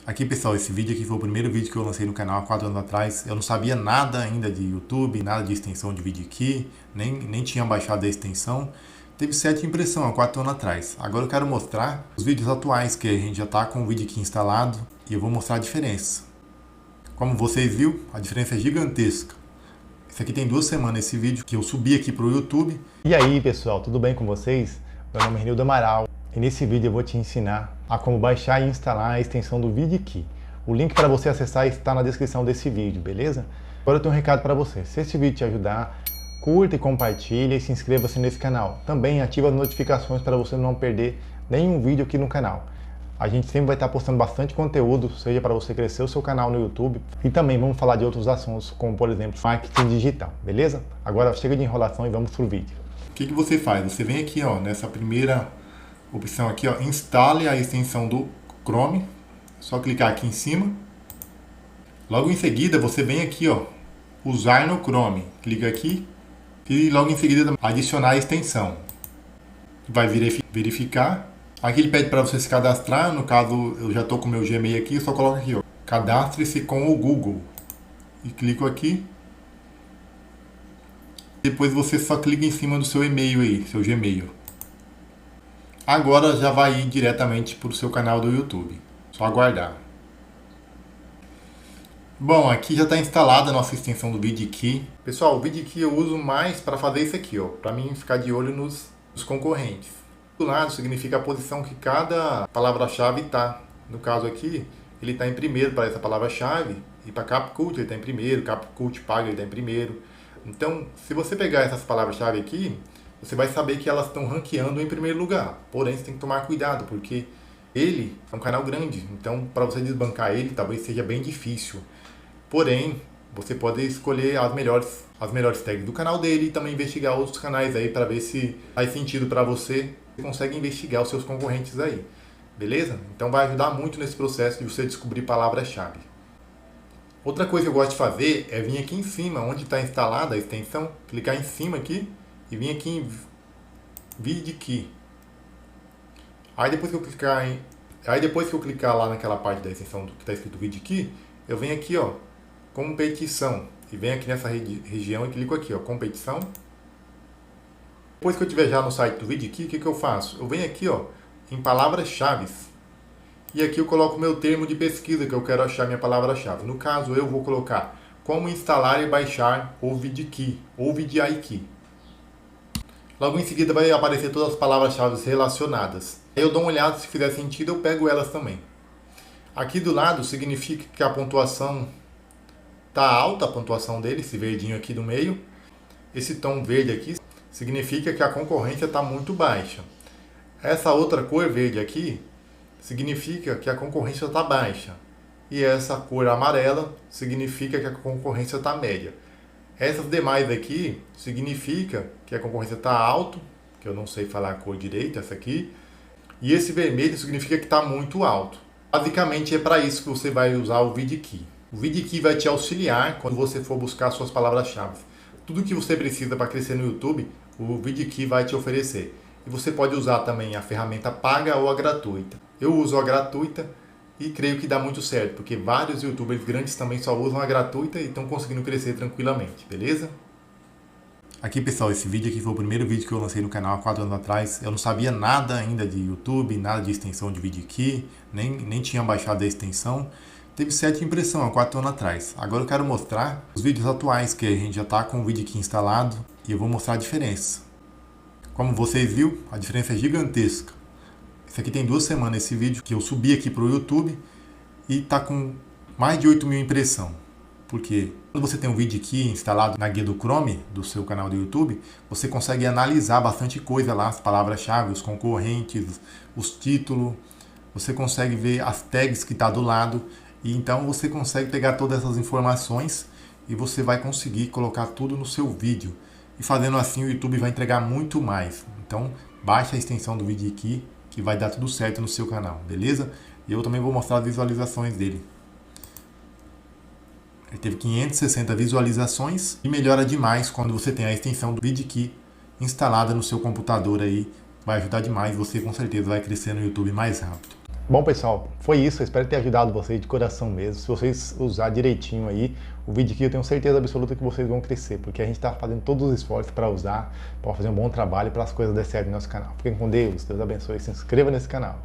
Aqui pessoal, esse vídeo aqui foi o primeiro vídeo que eu lancei no canal há 4 anos atrás. Eu não sabia nada ainda de YouTube, nada de extensão de vídeo aqui, nem tinha baixado a extensão. Teve certa impressão há 4 anos atrás. Agora eu quero mostrar os vídeos atuais, que a gente já está com o vídeo aqui instalado, e eu vou mostrar a diferença. Como vocês viram, a diferença é gigantesca. Isso aqui tem 2 semanas esse vídeo que eu subi aqui para o YouTube. E aí pessoal, tudo bem com vocês? Meu nome é Renildo Amaral e nesse vídeo eu vou te ensinar a como baixar e instalar a extensão do VidKey. O link para você acessar está na descrição desse vídeo, beleza? Agora eu tenho um recado para você. Se esse vídeo te ajudar, curta e compartilha e se inscreva-se nesse canal. Também ativa as notificações para você não perder nenhum vídeo aqui no canal. A gente sempre vai estar postando bastante conteúdo, seja para você crescer o seu canal no YouTube. E também vamos falar de outros assuntos, como por exemplo, marketing digital, beleza? Agora chega de enrolação e vamos pro vídeo. O que você faz? Você vem aqui, ó, nessa primeira opção aqui, ó, instale a extensão do Chrome. Só clicar aqui em cima. Logo em seguida, você vem aqui, ó, usar no Chrome. Clica aqui e logo em seguida adicionar a extensão. Vai verificar. Aqui ele pede para você se cadastrar. No caso, eu já estou com o meu Gmail aqui, eu só coloco aqui, ó, cadastre-se com o Google. E clico aqui. Depois você só clica em cima do seu e-mail aí, seu Gmail. Agora já vai ir diretamente para o seu canal do YouTube. Só aguardar. Bom, aqui já está instalada a nossa extensão do VidKey. Pessoal, o VidKey eu uso mais para fazer isso aqui, ó, para mim ficar de olho nos concorrentes. Do lado significa a posição que cada palavra-chave está. No caso aqui, ele está em primeiro para essa palavra-chave, e para CapCut ele está em primeiro, CapCut Paga ele está em primeiro. Então, se você pegar essas palavras-chave aqui, você vai saber que elas estão ranqueando em primeiro lugar. Porém, você tem que tomar cuidado, porque ele é um canal grande. Então, para você desbancar ele, talvez seja bem difícil. Porém, você pode escolher as melhores tags do canal dele e também investigar outros canais aí para ver se faz sentido para você. Você consegue investigar os seus concorrentes aí. Beleza? Então, vai ajudar muito nesse processo de você descobrir palavras-chave. Outra coisa que eu gosto de fazer é vir aqui em cima, onde está instalada a extensão, clicar em cima aqui e vir aqui em VidKey. Aí depois que eu clicar lá naquela parte da extensão que está escrito VidKey, eu venho aqui, ó, competição, e venho aqui nessa região e clico aqui, ó, competição. Depois que eu estiver já no site do VidKey, o que eu faço? Eu venho aqui, ó, em palavras-chave. E aqui eu coloco o meu termo de pesquisa que eu quero achar minha palavra-chave. No caso, eu vou colocar como instalar e baixar o VidKey ou VidIQ. Logo em seguida vai aparecer todas as palavras-chave relacionadas. Eu dou uma olhada, se fizer sentido eu pego elas também. Aqui do lado significa que a pontuação está alta, a pontuação dele, esse verdinho aqui do meio. Esse tom verde aqui significa que a concorrência está muito baixa. Essa outra cor verde aqui significa que a concorrência está baixa. E essa cor amarela significa que a concorrência está média. Essas demais aqui significa que a concorrência está alto, que eu não sei falar a cor direita, essa aqui. E esse vermelho significa que está muito alto. Basicamente é para isso que você vai usar o VidKey. O VidKey vai te auxiliar quando você for buscar suas palavras-chave. Tudo que você precisa para crescer no YouTube, o VidKey vai te oferecer. E você pode usar também a ferramenta paga ou a gratuita. Eu uso a gratuita e creio que dá muito certo, porque vários youtubers grandes também só usam a gratuita e estão conseguindo crescer tranquilamente, beleza? Aqui pessoal, esse vídeo aqui foi o primeiro vídeo que eu lancei no canal há 4 anos atrás. Eu não sabia nada ainda de YouTube, nada de extensão de VidKey, nem tinha baixado a extensão. Teve certa impressão há 4 anos atrás. Agora eu quero mostrar os vídeos atuais, que a gente já está com o VidKey instalado, e eu vou mostrar a diferença. Como vocês viram, a diferença é gigantesca. Isso aqui tem 2 semanas esse vídeo que eu subi aqui para o YouTube e está com mais de 8.000 impressões. Porque quando você tem um VidKey instalado na guia do Chrome do seu canal do YouTube, você consegue analisar bastante coisa lá, as palavras-chave, os concorrentes, os títulos. Você consegue ver as tags que está do lado. E então você consegue pegar todas essas informações e você vai conseguir colocar tudo no seu vídeo. E fazendo assim o YouTube vai entregar muito mais. Então baixa a extensão do VidKey que vai dar tudo certo no seu canal, beleza? E eu também vou mostrar as visualizações dele. Ele teve 560 visualizações e melhora demais quando você tem a extensão do VidKey instalada no seu computador aí. Vai ajudar demais, você com certeza vai crescer no YouTube mais rápido. Bom, pessoal, foi isso. Eu espero ter ajudado vocês de coração mesmo. Se vocês usar direitinho aí o vídeo aqui, eu tenho certeza absoluta que vocês vão crescer, porque a gente está fazendo todos os esforços para usar, para fazer um bom trabalho, para as coisas darem certo no nosso canal. Fiquem com Deus, Deus abençoe. Se inscreva nesse canal.